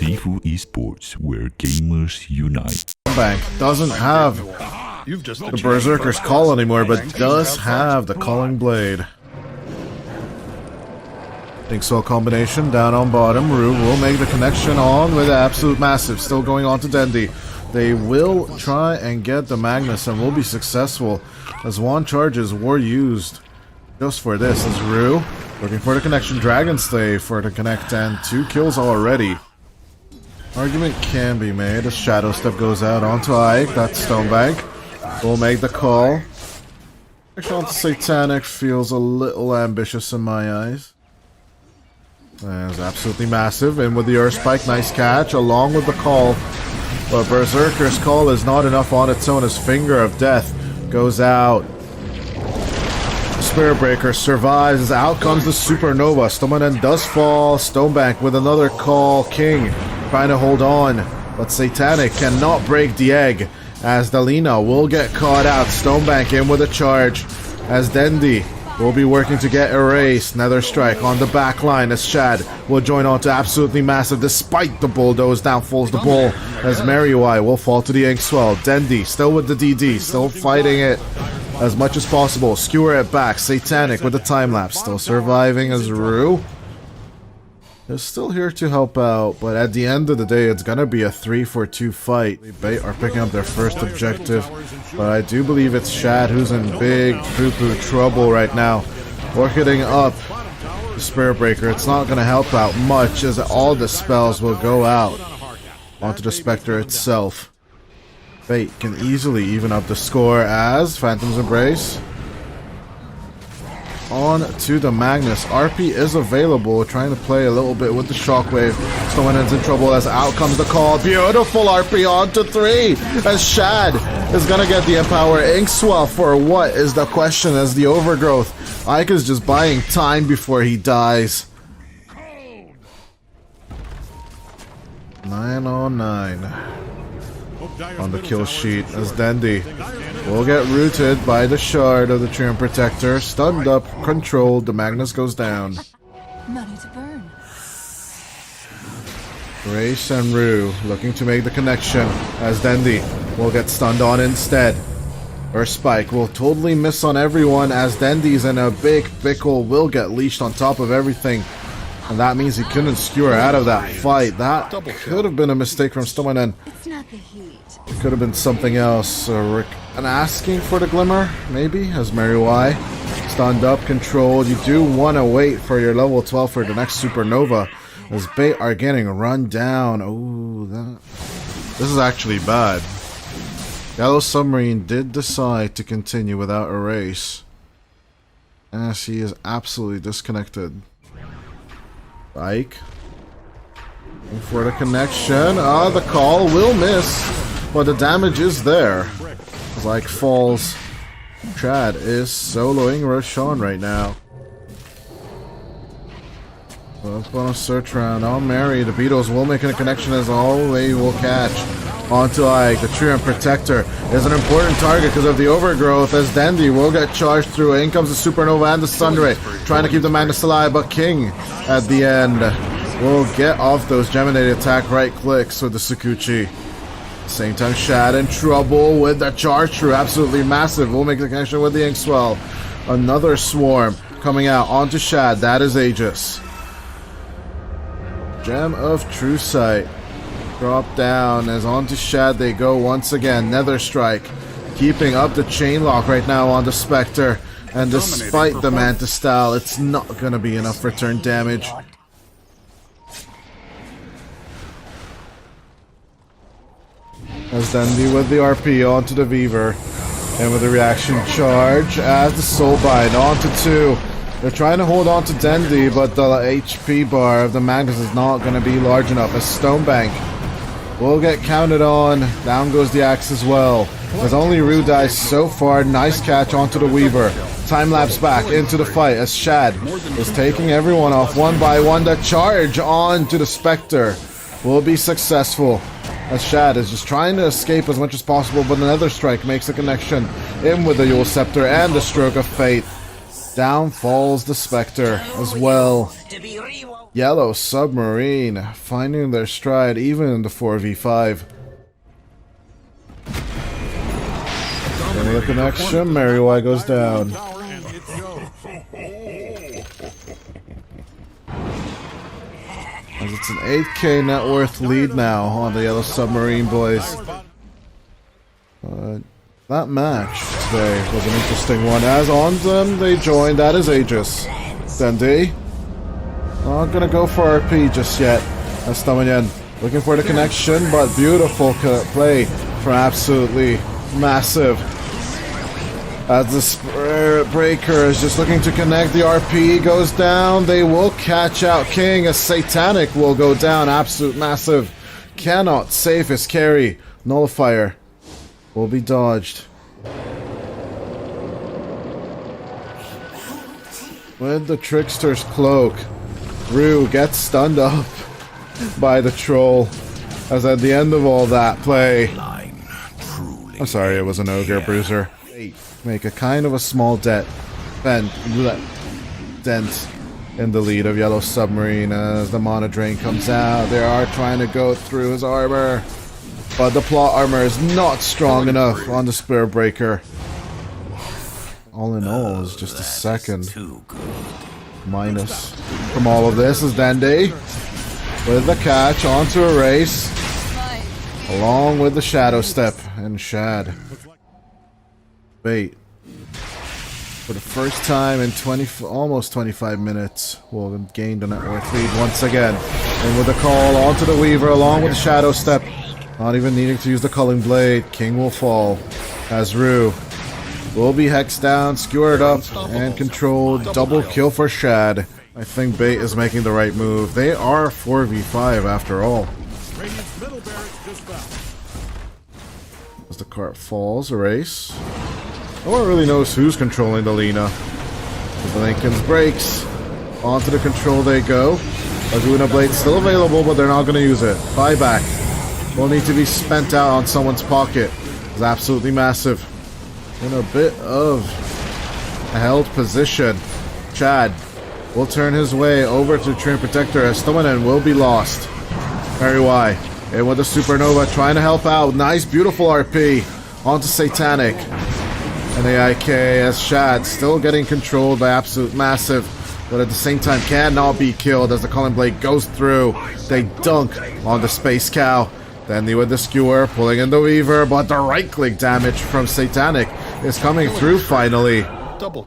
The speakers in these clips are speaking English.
Sifu Esports, where gamers unite. Bank doesn't have the Berserker's Call anymore, but does have the Calling Blade. Inkswell combination down on bottom. Rue will make the connection on with Absolute Massive. Still going on to Dendi. They will try and get the Magnus and will be successful, as one charges were used just for this. As Rue looking for the connection. Dragon Slave for the connect, and 2 kills already. Argument can be made as Shadow Step goes out onto Ike. That's Stonebank. Will make the call. Actually, onto Satanic feels a little ambitious in my eyes. That's absolutely massive. In with the Earth Spike. Nice catch along with the call. But Berserker's Call is not enough on its own as Finger of Death goes out. Spirit Breaker survives. Out comes the Supernova. Stoneman does fall. Stonebank with another call. King trying to hold on, but Satanic cannot break the egg as Dalina will get caught out. Stonebank in with a charge as Dendi will be working to get erased. Nether Strike on the back line as Shad will join on to Absolutely Massive despite the bulldoze. Down falls the bull as Mariwai will fall to the Inkswell. Dendi still with the DD, still fighting it as much as possible. Skewer it back. Satanic with the time lapse, still surviving as Rue is still here to help out, but at the end of the day, it's gonna be a 3-for-2 fight. Bait are picking up their first objective, but I do believe it's Shad who's in big poo-poo trouble right now. Orchiding up the Spirit Breaker. It's not gonna help out much as all the spells will go out onto the Spectre itself. Bait can easily even up the score as Phantom's Embrace on to the Magnus. RP is available, trying to play a little bit with the Shockwave. Stoneman's in trouble as out comes the call. Beautiful RP on to 3 as Shad is gonna get the Empower. Inkswell for what is the question as the Overgrowth. Ike is just buying time before he dies. 9 on 9 on the kill sheet as Dendi will get rooted by the shard of the Treant Protector. Stunned up, controlled, the Magnus goes down. Money to burn. Race and Rue looking to make the connection as Dendi will get stunned on instead. Or Spike will totally miss on everyone as Dendi's in a big pickle, will get leashed on top of everything. And that means he couldn't skewer out of that fight. That could have been a mistake from Stoneman. It's not the heat. It could have been something else. Rick and asking for the Glimmer, maybe, as Mariwai. Stunned up, controlled. You do want to wait for your level 12 for the next Supernova, as Bait are getting run down. Ooh, this is actually bad. Yellow Submarine did decide to continue without Erase, as he is absolutely disconnected. Ike for the connection. The call will miss, but the damage is there. As Ike falls. Chad is soloing Roshan right now. Both on a search round on Mary. The Beatles will make a connection as all they will catch onto Ike. The Treant Protector is an important target because of the Overgrowth as Dendi will get charged through. In comes the Supernova and the Sunray, trying to keep the Magnus alive, but King at the end will get off those Geminated attack right clicks with the Sakuchi. Same time, Shad in trouble with the charge through. Absolutely Massive will make the connection with the Inkswell. Another Swarm coming out onto Shad. That is Aegis. Gem of True Sight. Drop down as onto Shad they go once again. Nether Strike keeping up the chain lock right now on the Spectre. And despite the Manta style, it's not going to be enough return damage. As Dendi with the RP onto the Weaver. And with the reaction charge as the Soulbind onto 2. They're trying to hold on to Dendi, but the HP bar of the Magnus is not going to be large enough as Stonebank will get counted on. Down goes the axe as well. As only Rue dies so far. Nice catch onto the Weaver. Time lapse back into the fight as Shad is taking everyone off one by one. The charge onto the Spectre will be successful as Shad is just trying to escape as much as possible, but another strike makes the connection in with the Yule Scepter and the Stroke of Fate. Down falls the Spectre as well. Yellow Submarine finding their stride even in the 4v5. And with a connection, Mary goes down. As it's an 8k net worth lead now on the Yellow Submarine boys. That match today was an interesting one. As on them, they joined. That is Aegis. DENDI. Not gonna go for RP just yet. That's Stomanen looking for the connection, but beautiful play from absolutely massive. As the Spirit Breaker is just looking to connect, the RP goes down. They will catch out King as Satanic will go down. Absolute massive. Cannot save his carry. Nullifier will be dodged. With the Trickster's Cloak, Rue gets stunned up by the troll. As at the end of all that play, I'm sorry, it was an Ogre Bruiser. Make a kind of a small dent in the lead of Yellow Submarine as the Mana Drain comes out. They are trying to go through his armor, but the plot armor is not strong enough on the Spirit Breaker. All in all, is just a second minus from all of this. Is DENDI with the catch onto a race, along with the Shadow Step and Shad. Bait for the first time in almost 25 minutes will gain the net worth lead once again. And with the call onto the Weaver along with the Shadow Step, not even needing to use the Culling Blade, King will fall as Rue will be hexed down, skewered up, and controlled. Double kill for Shad. I think Bait is making the right move. They are 4v5 after all. As the cart falls, a race. No one really knows who's controlling the Lina. The Lincoln's breaks. Onto the control they go. Laguna Blade's still available, but they're not going to use it. Buyback will need to be spent out on someone's pocket. It's absolutely massive. In a bit of a held position. Chad will turn his way over to Trim Protector as Stomanen will be lost. Mary Y. And with the Supernova trying to help out. Nice, beautiful RP onto Satanic. And the IK as Shad still getting controlled by Absolute Massive, but at the same time cannot be killed as the Culling Blade goes through. They dunk on the Space Cow. DENDI with the Skewer, pulling in the Weaver, but the right-click damage from Satanic is coming through finally.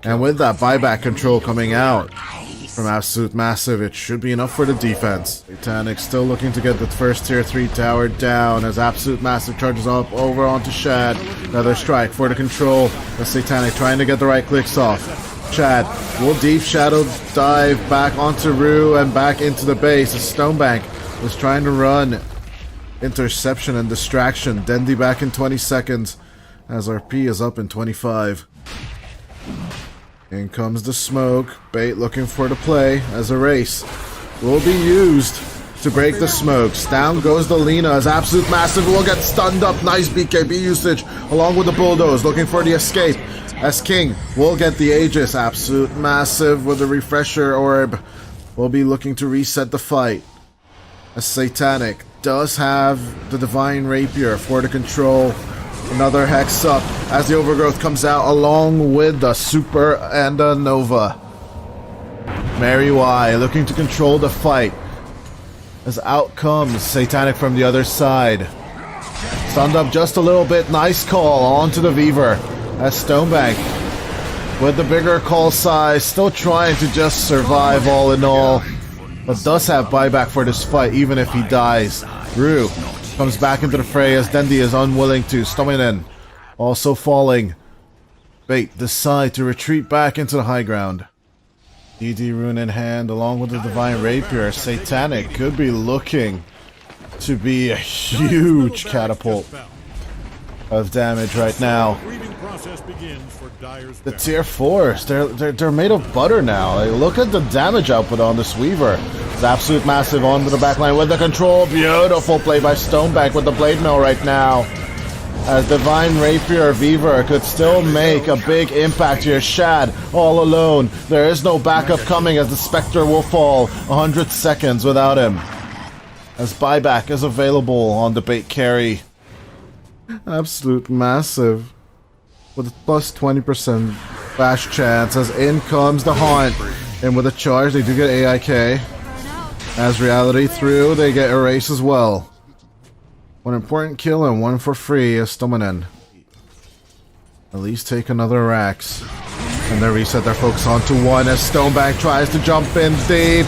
And with that buyback control coming out from Absolute Massive, it should be enough for the defense. Satanic still looking to get the first tier 3 tower down as Absolute Massive charges up over onto Shad. Another strike for the control. The Satanic trying to get the right clicks off. Shad will deep shadow dive back onto Rue and back into the base. The Stonebank was trying to run. Interception and distraction. DENDI back in 20 seconds as RP is up in 25. In comes the smoke. Bait looking for the play as a race will be used to break the smokes. Down goes the Lina as Absolute Massive will get stunned up. Nice BKB usage along with the Bulldoze looking for the escape as King will get the Aegis. Absolute Massive with the Refresher Orb will be looking to reset the fight as Satanic does have the Divine Rapier for the control. Another Hex up as the Overgrowth comes out along with the Super and the Nova. Mary Y looking to control the fight as out comes Satanic from the other side. Stunned up just a little bit. Nice call onto the Weaver as Stonebank with the bigger call size still trying to just survive all in all, but does have buyback for this fight even if he dies. Rue comes back into the fray as DENDI is unwilling to. Stomanen also falling. Bait decide to retreat back into the high ground. DD rune in hand along with the Divine Rapier. Satanic could be looking to be a huge catapult of damage right now. The tier 4s, they're made of butter now. Like, look at the damage output on this Weaver. It's Absolute Massive onto the backline with the control. Beautiful play by Stonebank with the Blade Mill right now. as Divine Rapier Weaver could still make a big impact here. Shad all alone. There is no backup coming as the Spectre will fall 100 seconds without him. As buyback is available on the bait carry. Absolute massive. With a plus 20% flash chance as in comes the Haunt. And with a charge they do get AIK. As reality through they get erase as well. One important kill and one for free is Stominen. At least take another Rax. And they reset their focus onto one as Stonebank tries to jump in deep.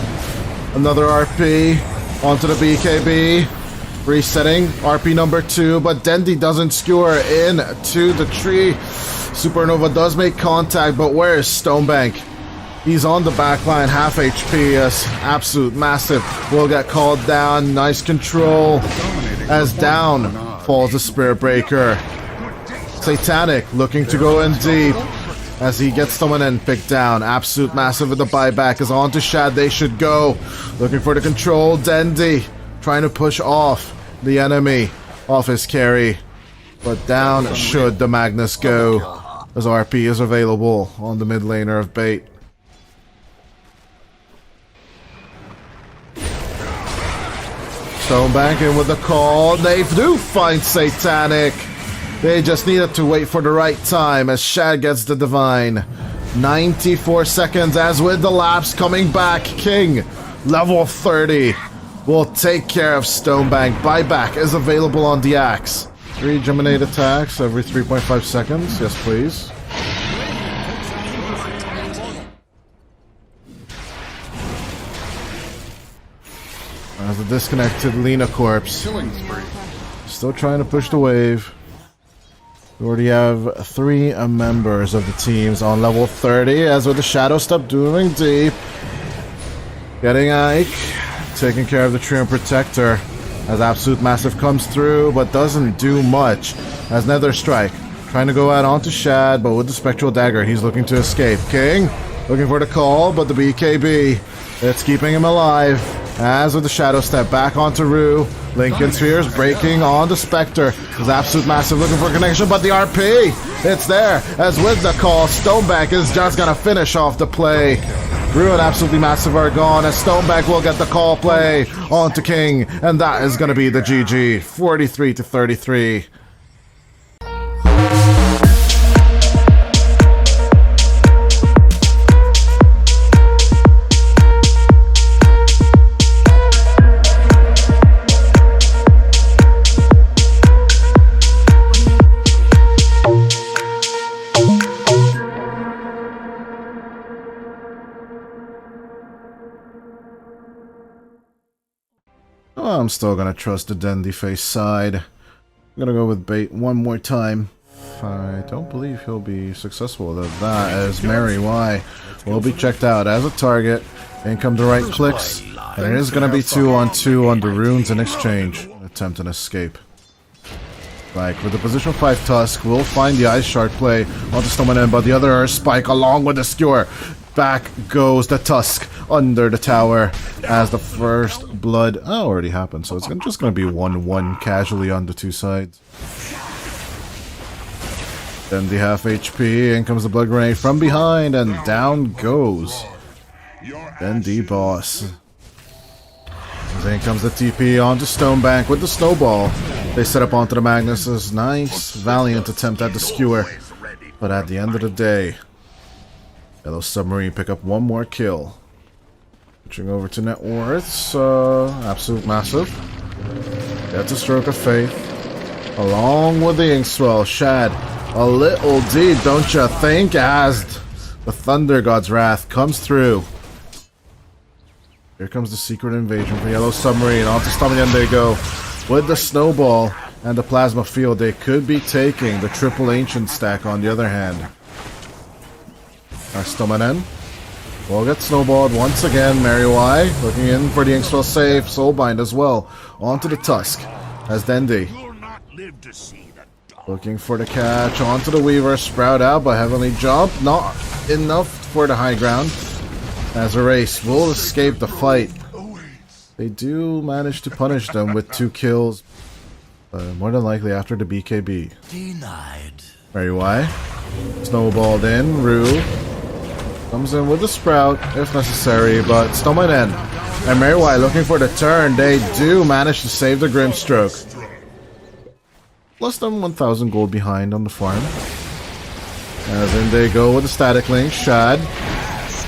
Another RP onto the BKB. Resetting RP number 2, but Dendi doesn't skewer into the tree. Supernova does make contact, but where is Stonebank? He's on the backline, half HP as Absolute Massive will get called down. Nice control as down falls the Spirit Breaker. Satanic looking to go in deep as he gets someone in picked down. Absolute Massive with the buyback is on to Shad. They should go. Looking for the control. Dendi trying to push off the enemy off his carry. But down should the Magnus go as RP is available on the mid laner of bait. Stonebank in with the call. They do find Satanic. They just needed to wait for the right time as Shad gets the Divine. 94 seconds as with the lapse coming back. King, level 30, will take care of Stonebank. Buyback is available on the Axe. 3 Geminate attacks every 3.5 seconds. Yes, please. As the disconnected Lena Corpse. Still trying to push the wave. We already have 3 members of the teams on level 30, as with the Shadow Step doing deep. Getting Ike. Taking care of the Treant Protector. As Absolute Massive comes through, but doesn't do much. As Nether Strike. Trying to go out onto Shad, but with the Spectral Dagger, he's looking to escape. King. Looking for the call, but the BKB. It's keeping him alive. As with the Shadow Step back onto Rue. Lincoln Spheres breaking on the Spectre. There's Absolute Massive looking for connection, but the RP, it's there. As with the call, Stonebank is just gonna finish off the play. Rue and Absolutely Massive are gone as Stonebank will get the call play onto King. And that is gonna be the GG. 43-33. I'm still gonna trust the Dendi face side. I'm gonna go with bait one more time. I don't believe he'll be successful with that, as Mary Y will be checked out as a target. In come the right clicks, and it is gonna be 2-on-2 on the runes in exchange. Attempt an escape. Like with the position 5 Tusk, we'll find the Ice Shard play onto Stoneman, but the other Spike along with the Skewer. Back goes the Tusk under the tower as the first blood already happened, so it's just going to be 1-1 casually on the 2 sides. Then the half HP, in comes the blood grenade from behind, and down goes then the boss. Then comes the TP onto Stonebank with the snowball. They set up onto the Magnuses. Nice, valiant attempt at the Skewer, but at the end of the day, Yellow Submarine pick up one more kill. Switching over to net worths, Absolute Massive. Gets a Stroke of Faith. Along with the Inkswell, Shad. A little deep, don't you think? As the Thunder God's Wrath comes through. Here comes the Secret Invasion for Yellow Submarine. Onto Stoneman they go. With the Snowball and the Plasma Field, they could be taking the Triple Ancient stack on the other hand. Stomanen will get snowballed once again. Mary Y looking in for the Inkswell save. Soulbind as well. Onto the Tusk as Dendi. Looking for the catch. Onto the Weaver. Sprout out by Heavenly Jump. Not enough for the high ground. As Erase will escape the fight. They do manage to punish them with 2 kills. More than likely after the BKB. Denied. Very wide. Snowballed in. Rue comes in with the sprout if necessary, but Stoneman in. And Mariwai looking for the turn. They do manage to save the Grimstroke. Less than 1,000 gold behind on the farm. As in they go with the static link. Shad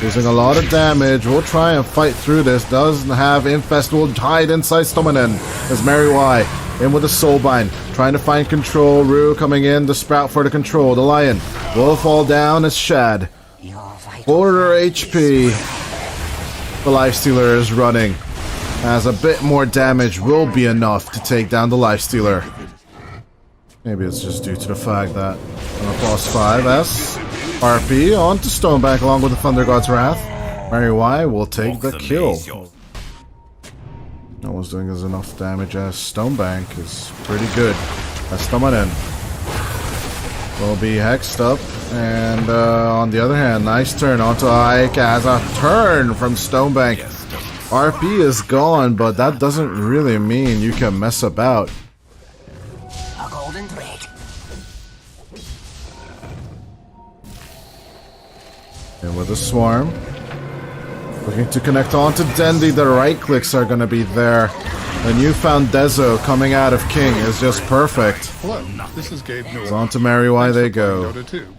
using a lot of damage. We'll try and fight through this. Doesn't have Infest. Will hide inside Stomanen. As Mariwai in with the Soulbind. Trying to find control. Rue coming in. The sprout for the control. The Lion will fall down as Shad. Quarter HP. The Lifestealer is running. As a bit more damage will be enough to take down the Lifestealer. Maybe it's just due to the fact that on a plus 5S, RP onto Stonebank along with the Thunder God's Wrath. Mariwai will take the kill. No one's doing as enough damage as Stonebank is pretty good. As Stomanen will be hexed up. And on the other hand, nice turn onto Ike as a turn from Stonebank. RP is gone, but that doesn't really mean you can mess about. A golden thread. And with a swarm, looking to connect onto Dendi, the right clicks are going to be there. The newfound Dezo coming out of King is just perfect. Hello, this is Gabe Newell. So on to Mariwai they go. Dota 2.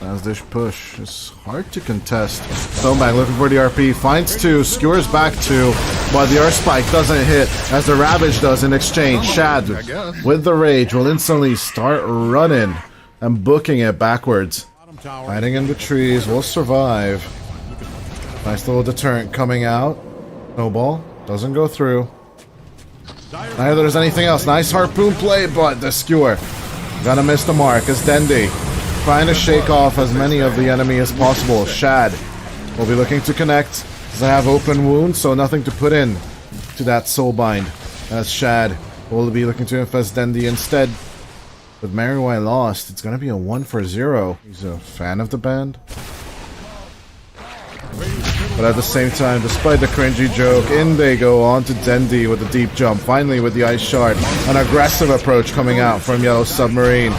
As this push is hard to contest. Stonebank looking for the RP, finds two, skewers back two, but the Earth Spike doesn't hit as the Ravage does in exchange. Shad with the Rage will instantly start running and booking it backwards. Hiding in the trees, will survive. Nice little deterrent coming out. Snowball doesn't go through. Neither does anything else. Nice harpoon play, but the skewer gonna miss the mark as Dendi trying to shake off as many of the enemy as possible. Shad will be looking to connect. Doesn't have open wounds, so nothing to put in to that Soulbind. As Shad will be looking to infest Dendi instead. With Mariwai lost, it's going to be a 1-for-0. He's a fan of the band. But at the same time, despite the cringy joke, in they go on to Dendi with the deep jump. Finally with the Ice Shard. An aggressive approach coming out from Yellow Submarine.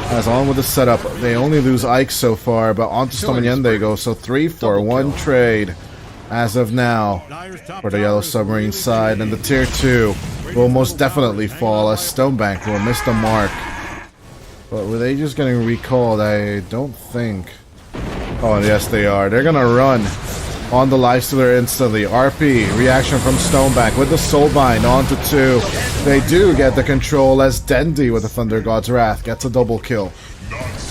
As on with the setup, they only lose Ike so far, but on to Stomanyen they go. So 3-for-1 trade as of now for the Yellow Submarine side. And the tier 2 will most definitely fall as Stonebank will miss the mark. But with Aegis getting recalled, I don't think... Oh, yes they are. They're gonna run on the Lifestealer instantly. RP, reaction from Stonebank with the Soulbind onto 2. They do get the control as Dendi with the Thunder God's Wrath gets a double kill.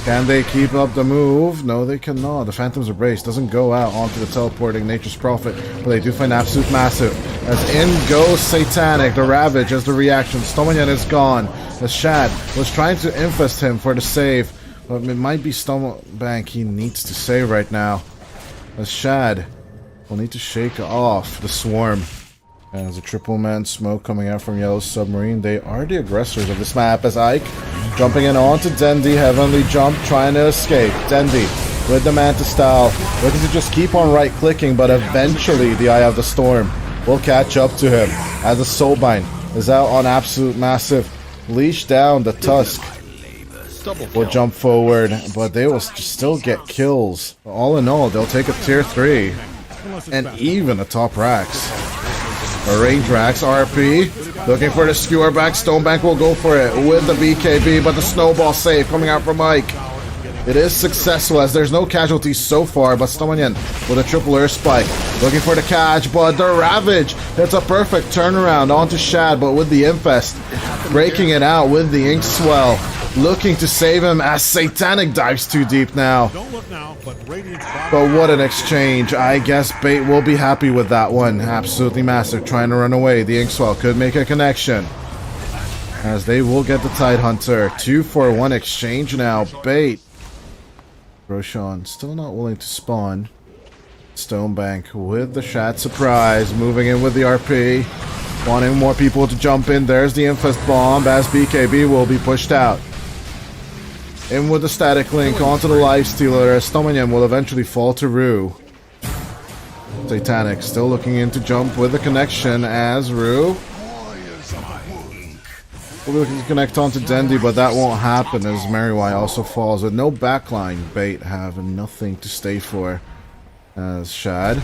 Can they keep up the move? No, they cannot. The Phantom's Embrace doesn't go out onto the teleporting Nature's Prophet, but they do find Absolute Massive. As in goes Satanic, the Ravage as the reaction. Stomanyan is gone. As Shad was trying to infest him for the save, but it might be Stonebank he needs to save right now. As Shad will need to shake off the swarm. As a triple man smoke coming out from Yellow Submarine, they are the aggressors of this map as Ike jumping in onto Dendi, Heavenly Jump, trying to escape. Dendi with the Manta Style, looking to just keep on right clicking, but eventually the Eye of the Storm will catch up to him as the Soulbind is out on Absolute Massive. Leash down the Tusk will jump forward, but they will still get kills. All in all, they'll take a tier 3 and even a top Rax. A range Rax RP looking for the skewer back. Stonebank will go for it with the BKB, but the snowball save coming out from Mike. It is successful as there's no casualties so far, but Stomanyan with a triple Earth Spike looking for the catch, but the Ravage, it's a perfect turnaround onto Shad, but with the Infest breaking it out with the Ink Swell, looking to save him as Satanic dives too deep now. But what an exchange. I guess Bait will be happy with that one. Absolutely massive, trying to run away. The Inkswell could make a connection as they will get the Tidehunter. 2-for-1 exchange now. Bait. Roshan still not willing to spawn. Stonebank with the Shad surprise, moving in with the RP, wanting more people to jump in. There's the Infest Bomb as BKB will be pushed out. In with the Static Link onto the Lifestealer as Stomanyan will eventually fall to Rue. Satanic still looking in to jump with the connection as Rue We're looking to connect onto Dendi, but that won't happen as Mariwai also falls with no backline. Bait have nothing to stay for as Shad.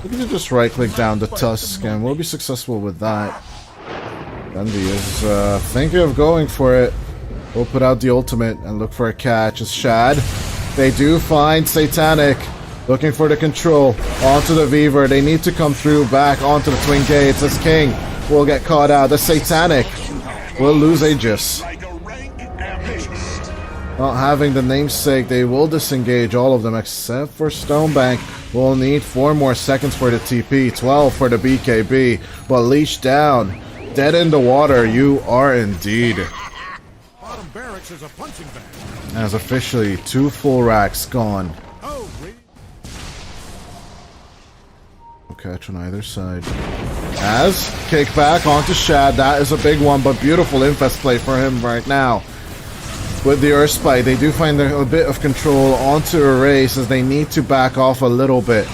Looking to just right click down the Tusk and we'll be successful with that. Dendi is thinking of going for it. We'll put out the ultimate and look for a catch as Shad. They do find Satanic. Looking for the control onto the Weaver. They need to come through back onto the Twin Gates as King will get caught out. The Satanic will lose Aegis. Not having the namesake, they will disengage all of them except for Stonebank. We'll need 4 more seconds for the TP, 12 for the BKB. But Leash down, dead in the water, you are indeed. Bottom barracks is a punching bag. As officially 2 full racks gone. Catch on either side. As kick back onto Shad, that is a big one, but beautiful infest play for him right now. With the Earth Spike, they do find a bit of control onto Erase as they need to back off a little bit.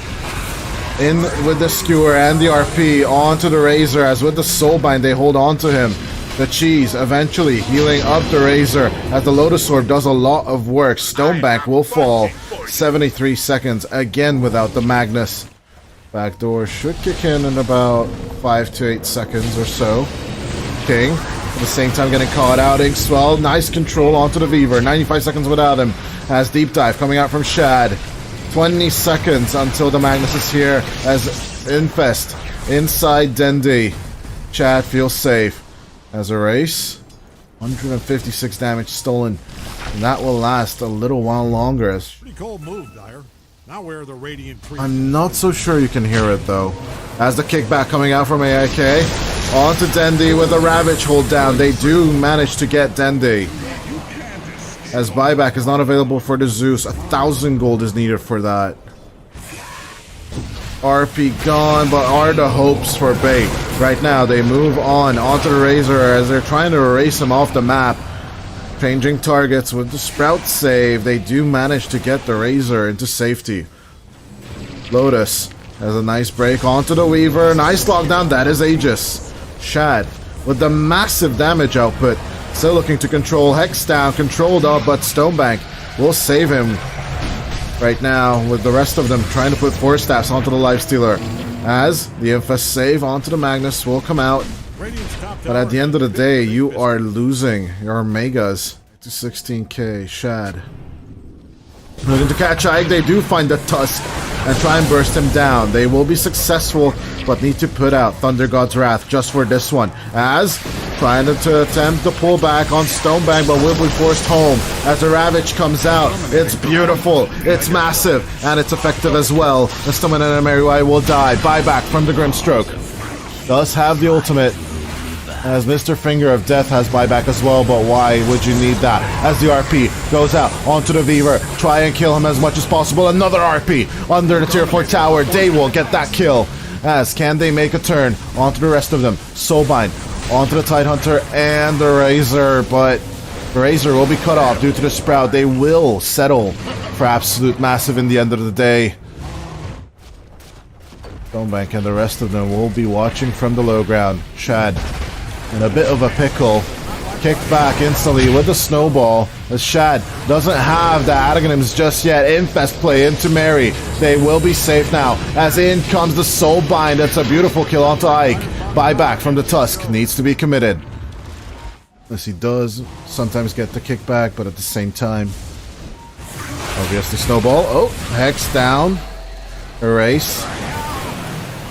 In with the Skewer and the RP onto the Razor, as with the Soulbind they hold on to him. The Cheese eventually healing up the Razor as the Lotus Orb does a lot of work. Stonebank will fall 73 seconds again without the Magnus. Backdoor should kick in about 5 to 8 seconds or so. King, at the same time getting caught out. Inkswell, nice control onto the Weaver. 95 seconds without him. As Deep Dive coming out from Shad. 20 seconds until the Magnus is here as Infest inside Dendi. Chad feels safe. As a race, 156 damage stolen. And that will last a little while longer. As Pretty cold move, Dyer. Now where are the Radiant Creep? I'm not so sure you can hear it though. As the kickback coming out from AIK. Onto Dendi with a Ravage hold down. They do manage to get Dendi. As buyback is not available for the Zeus. 1,000 gold is needed for that. RP gone, but are the hopes for Bait. Right now they move on onto the Razor as they're trying to erase him off the map. Changing targets with the Sprout save. They do manage to get the Razor into safety. Lotus has a nice break onto the Weaver. Nice lockdown. That is Aegis. Shad with the massive damage output. Still looking to control. Hex down. Controlled up, but Stonebank will save him right now with the rest of them trying to put 4 staffs onto the Lifestealer. As the Infest save onto the Magnus will come out. But at the end of the day, you are losing your Megas to 16k. Shad looking to catch Ike. They do find the Tusk and try and burst him down. They will be successful, but need to put out Thunder God's Wrath just for this one. As trying to attempt to pull back on Stonebank, but will be forced home as the Ravage comes out. It's beautiful, it's massive, and it's effective as well. The Stoneman and Mariwai will die. Buyback from the Grimstroke. Does have the ultimate. As Mr. Finger of Death has buyback as well, but why would you need that? As the RP goes out onto the Weaver, try and kill him as much as possible. Another RP under the tier 4 tower. They will get that kill. As can they make a turn onto the rest of them? Soulbind onto the Tidehunter and the Razor, but the Razor will be cut off due to the Sprout. They will settle for absolute massive in the end of the day. Stonebank and the rest of them will be watching from the low ground. Shad in a bit of a pickle. Kicked back instantly with the snowball as Shad doesn't have the Adagonyms just yet. Infest play into Mary. They will be safe now as in comes the Soulbind. That's a beautiful kill onto Ike. Buyback from the Tusk needs to be committed. As he does sometimes get the kickback, but at the same time, obviously snowball. Oh, Hex down. Erase.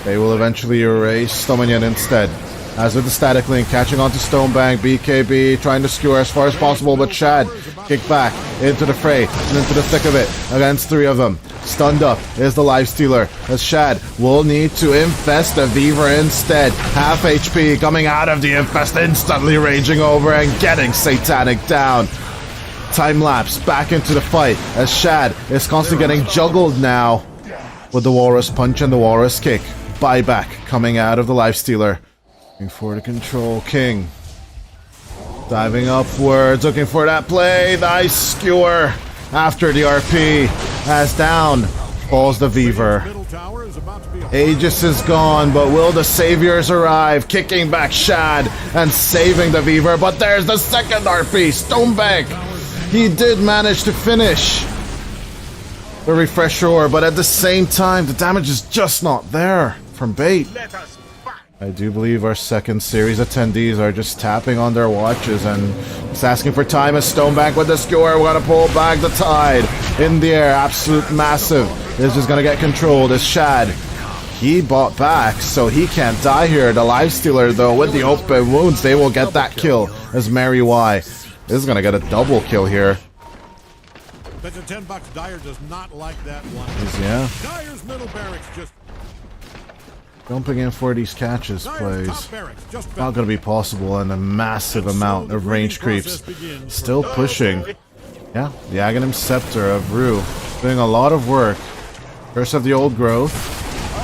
They will eventually erase Stomanyan instead. As with the static link, catching onto Stonebank, BKB trying to skewer as far as possible, but Shad kicked back into the fray and into the thick of it against 3 of them. Stunned up is the Lifestealer as Shad will need to infest the Weaver instead. Half HP coming out of the infest, instantly raging over and getting Satanic down. Time lapse back into the fight as Shad is constantly getting juggled now with the Walrus Punch and the Walrus Kick. Buyback coming out of the Lifestealer. Looking for the control. King diving upwards, looking for that play. Nice skewer after the RP. As down falls the Weaver. about to be a Aegis is gone, but will the saviors arrive? Kicking back Shad and saving the Weaver, but there's the second RP, Stonebank. He did manage to finish the refresher, but at the same time, the damage is just not there from Bait. I do believe our second series attendees are just tapping on their watches and just asking for time as Stonebank with the skewer. We're gonna pull back the tide in the air. Absolute massive. This is gonna get controlled as Shad. He bought back, so he can't die here. The Lifestealer, though, with the open wounds, they will get that kill as Mary Y. This is gonna get a double kill here. Bet you $10 Dyer does not like that one. Yeah. Dyer's middle barracks just Jumping in for these catches plays not going to be possible, and a massive amount of range creeps still pushing. Yeah, the Aghanim Scepter of Rue doing a lot of work. Curse of the Old Growth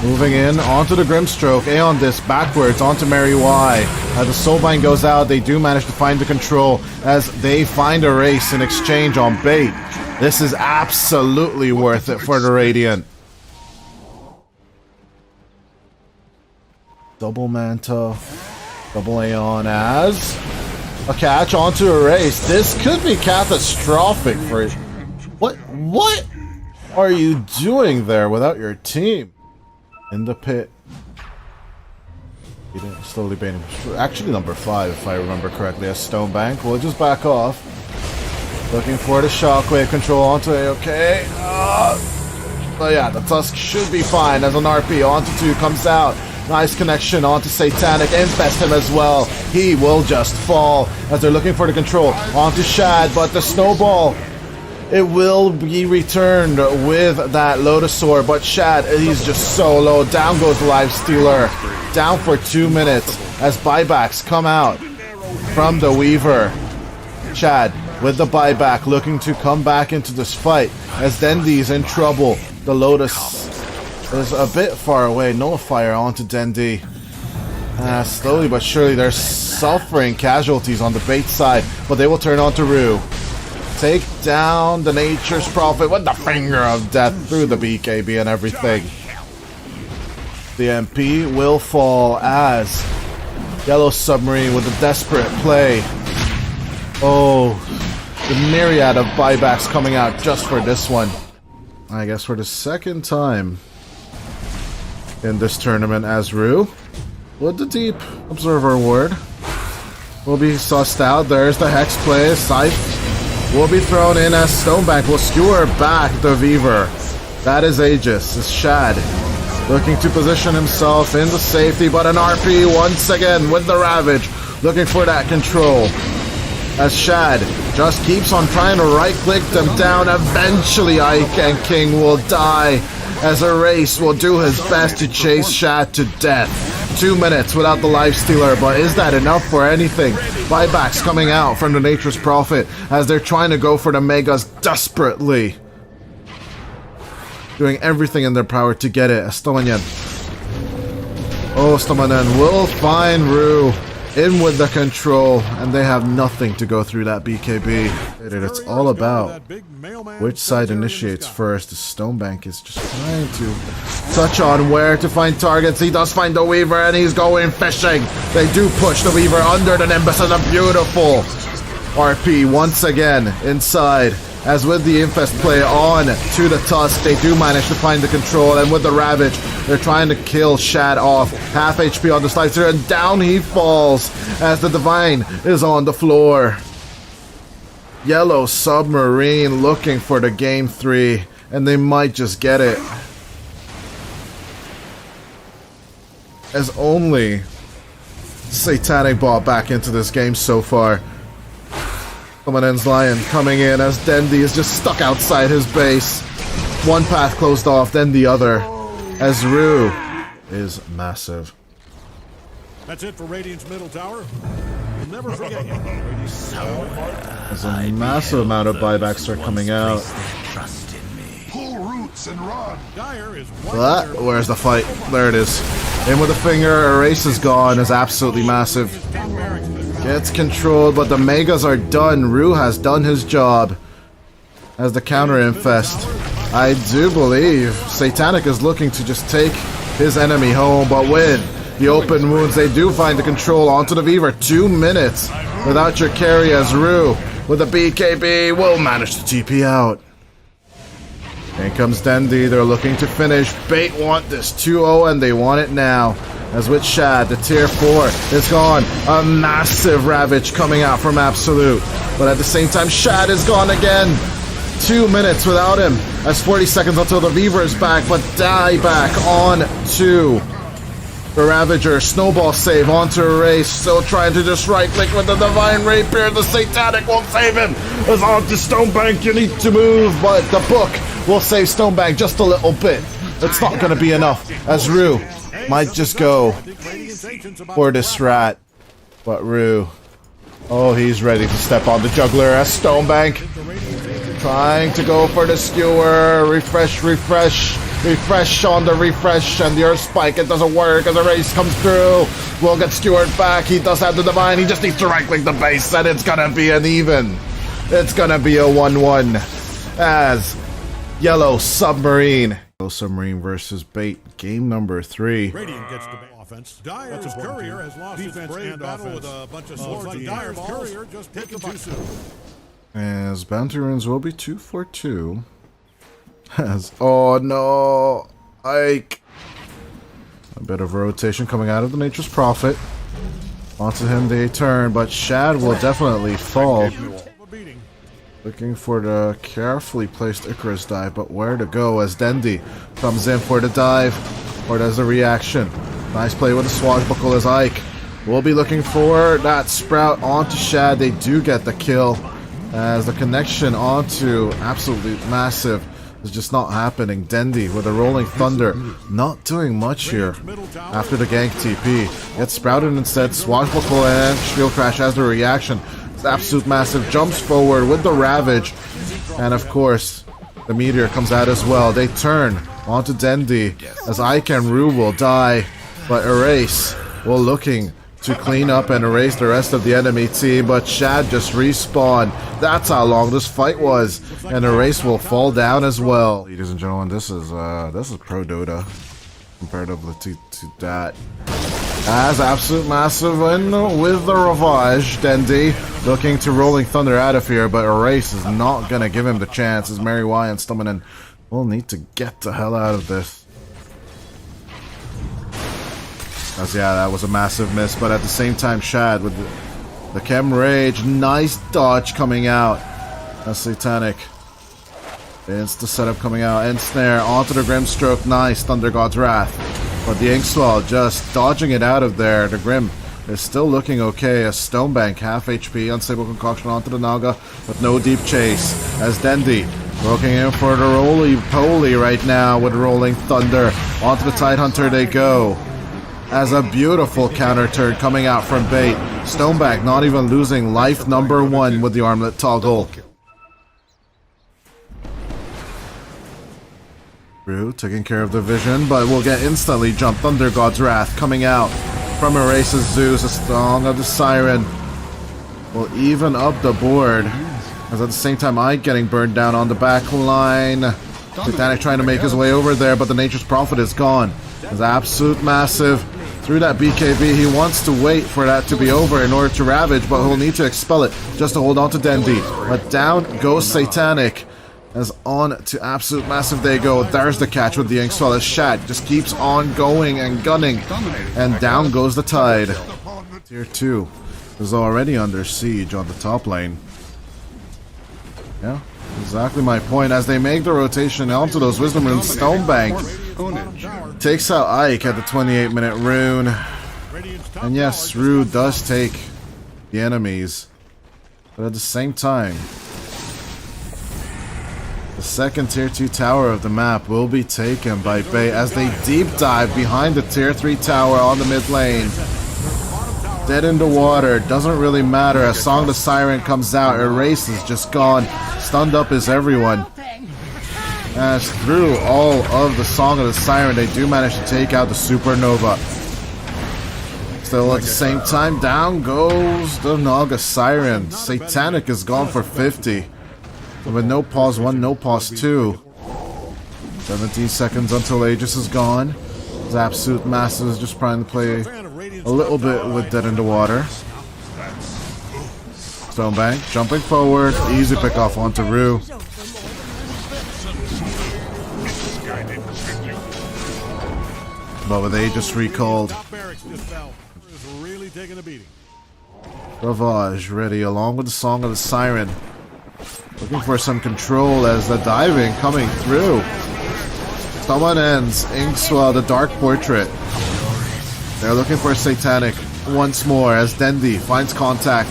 moving in onto the Grimstroke. Aeon Disc backwards onto Mary Y. As the Soulbind goes out, they do manage to find the control as they find a race in exchange on Bait. This is absolutely worth it for the Radiant. Double Manta, double Aeon as a catch onto a race. This could be catastrophic for it. What are you doing there without your team? In the pit. Slowly baiting. Actually number 5 if I remember correctly as Stonebank. We'll just back off. Looking for the shockwave control onto AOK. Oh yeah, the Tusk should be fine as an RP onto 2 comes out. Nice connection onto Satanic. Infest him as well. He will just fall as they're looking for the control onto Shad, but the snowball, it will be returned with that Lotusaur, but Shad, he's just so low. Down goes the Lifestealer. Down for 2 minutes as buybacks come out from the Weaver. Shad with the buyback looking to come back into this fight as Dendi's in trouble. The Lotus is a bit far away. Nullifier onto Dendi. Slowly but surely they're suffering casualties on the Bait side, but they will turn on to Rue. Take down the Nature's Prophet with the Finger of Death through the BKB and everything. The MP will fall as Yellow Submarine with a desperate play. Oh, the myriad of buybacks coming out just for this one. I guess for the second time in this tournament as Rue with the Deep Observer Ward will be sussed out. There's the Hex play. Scythe will be thrown in as Stonebank will skewer back the Weaver. That is Aegis. It's Shad looking to position himself in the safety, but an RP once again with the Ravage looking for that control as Shad just keeps on trying to right-click them down. Eventually Ike and King will die as a race will do his best to chase Shad to death. 2 minutes without the Lifestealer, but is that enough for anything? Buybacks coming out from the Nature's Prophet as they're trying to go for the Megas desperately. Doing everything in their power to get it. Stomanyan. Oh, Stomanen will find Rue in with the control, and they have nothing to go through that BKB. It's all about which side initiates first. The Stonebank is just trying to touch on where to find targets. He does find the Weaver, and he's going fishing. They do push the Weaver under the Nimbus, and a beautiful RP once again inside. As with the Infest play on to the Tusk, they do manage to find the control, and with the Ravage, they're trying to kill Shad off. Half HP on the Slicer, and down he falls as the Divine is on the floor. Yellow Submarine looking for the Game 3, and they might just get it. As only Satanic bought back into this game so far. Someone's Lion coming in as Dendi is just stuck outside his base. One path closed off, then the other. As Rue is massive. That's it for Radiant's middle tower. We'll never forget you. There's a massive amount of buybacks are coming out. Pull roots and run. Dyer is But where's the fight? There it is. In with a finger, Erase is gone, is absolutely massive. Gets controlled, but the Megas are done. Rue has done his job. As the counter infest. I do believe Satanic is looking to just take his enemy home, but with the open wounds, they do find the control onto the Weaver. 2 minutes without your carry as Rue with the BKB will manage to TP out. In comes Dendi, they're looking to finish. Bait want this 2-0 and they want it now. As with Shad, the tier 4 is gone. A massive Ravage coming out from Absolute. But at the same time, Shad is gone again. 2 minutes without him. As 40 seconds until the Weaver is back, but die back on to the Ravager. Snowball save onto Erase. Still trying to just right click with the Divine Rapier. The Satanic won't save him. As onto Stonebank, you need to move, but the book will save Stonebank just a little bit. It's not going to be enough, as Rue might just go for this rat. But Rue, oh, he's ready to step on the juggler as Stonebank trying to go for the skewer. Refresh on the refresh, and the Earth Spike, it doesn't work as the race comes through. Will get skewered back. He does have the Divine. He just needs to right click the base, and it's gonna be an even. It's gonna be a 1-1 as Yellow Submarine. Yellow Submarine versus Bait, game number 3. Radiant gets the offense. Dyer's Courier has lost defense and battle with a bunch of swords. Like Dyer's Courier just hit the too soon. As bounty runes will be 2 for 2. As oh no, Ike. A bit of rotation coming out of the Nature's Prophet. Onto him they turn, but Shad will definitely fall. Looking for the carefully placed Icarus dive, but where to go as Dendi comes in for the dive, or does the reaction. Nice play with the swashbuckle as Ike will be looking for that sprout onto Shad. They do get the kill as the connection onto Absolutely Massive is just not happening. Dendi with a Rolling Thunder, not doing much here after the gank TP. Gets sprouted instead. Swashbuckle and Shield Crash as the reaction. Absolute Massive jumps forward with the Ravage, and of course the Meteor comes out as well. They turn onto Dendi as Ike and Rue will die, but Erase will looking to clean up and erase the rest of the enemy team, but Shad just respawn. That's how long this fight was, and Erase will fall down as well. Ladies and gentlemen, this is pro Dota comparatively to that. As Absolute Massive in with the Ravage, Dendi looking to Rolling Thunder out of here, but Erase is not gonna give him the chance as Mary Y and Stummonen will need to get the hell out of this. As yeah, that was a massive miss, but at the same time, Shad with the Chem Rage, nice dodge coming out. That's Satanic. It's the setup coming out, and snare onto the Grimstroke, nice Thunder God's Wrath. But the Inkswell just dodging it out of there. The Grim is still looking okay as Stonebank, half HP, Unstable Concoction onto the Naga, but no deep chase. As Dendi looking in for the roly-poly right now with Rolling Thunder. Onto the Tidehunter they go. As a beautiful counter turn coming out from Bait. Stonebank not even losing life number 1 with the armlet toggle. Rue taking care of the vision, but will get instantly jumped. Thunder God's Wrath coming out from Erase's Zeus. A Song of the Siren will even up the board. As at the same time, Ike getting burned down on the back line. Satanic trying to make his way over there, but the Nature's Prophet is gone. As Absolute Massive through that BKB, he wants to wait for that to be over in order to Ravage, but he'll need to expel it just to hold on to Dendi. But down goes Satanic. As on to Absolute Massive they go. There's the catch with the Inkswell as Shad just keeps on going and gunning. And down goes the Tide. Tier 2 is already under siege on the top lane. Yeah, exactly my point. As they make the rotation onto those Wisdom Runes, Stonebank takes out Ike at the 28-minute rune. And yes, Rue does take the enemies. But at the same time, the second tier 2 tower of the map will be taken by Bay as they deep dive behind the tier 3 tower on the mid lane. Dead in the water, doesn't really matter as Song of the Siren comes out. Erase is just gone. Stunned up is everyone. As through all of the Song of the Siren, they do manage to take out the Supernova. Still at the same time, down goes the Naga Siren. Satanic is gone for 50. With no pause 1, no pause 2. 17 seconds until Aegis is gone. His Absolute Massive is just trying to play a little bit with Dead in the Water. Stonebank jumping forward. Easy pick off onto Rue. But with Aegis recalled, Ravage ready along with the Song of the Siren. Looking for some control as the diving coming through. Someone ends. Inkswell, the Dark Portrait. They're looking for Satanic once more as Dendi finds contact.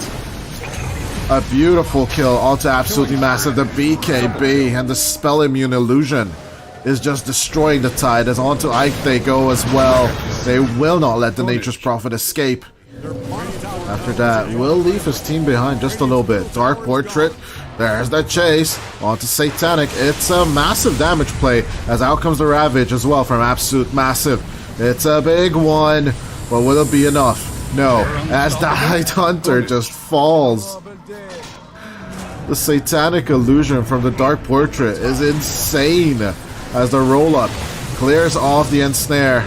A beautiful kill onto Absolutely Massive. The BKB and the Spell Immune Illusion is just destroying the Tide as onto Ike they go as well. They will not let the Nature's Prophet escape. After that, will leave his team behind just a little bit. Dark Portrait. There's the chase onto Satanic. It's a massive damage play as out comes the Ravage as well from Absolute Massive. It's a big one, but will it be enough? No, as the Hide Hunter just falls. The Satanic Illusion from the Dark Portrait is insane as the roll-up clears off the ensnare.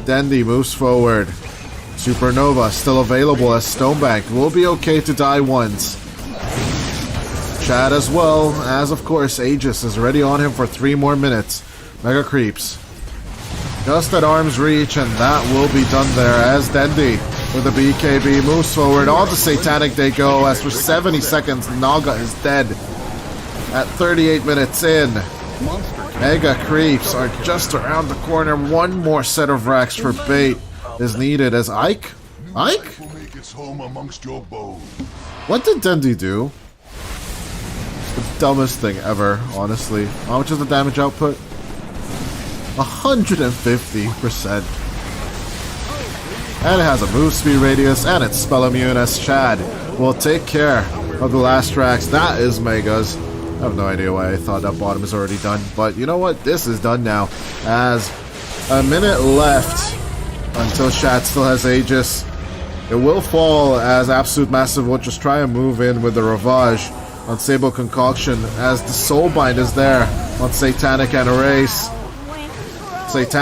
Dendi moves forward. Supernova still available as Stonebank will be okay to die once. Chad as well, as of course Aegis is ready on him for 3 more minutes. Mega Creeps. Just at arm's reach, and that will be done there as Dendi with the BKB moves forward. On to Satanic they go as for 70 seconds Naga is dead. At 38 minutes in, Mega Creeps are just around the corner. One more set of racks for bait is needed as Ike? Ike? What did Dendi do? The dumbest thing ever, honestly. How much is the damage output? 150%. And it has a move speed radius, and it's spell immune as Chad will take care of the last racks. That is Megas. I have no idea why I thought that bottom is already done, but you know what? This is done now. As a minute left until Chad still has Aegis. It will fall as Absolute Massive will just try and move in with the Ravage on Sable Concoction as the Soulbind is there on Satanic and Erase. Satanic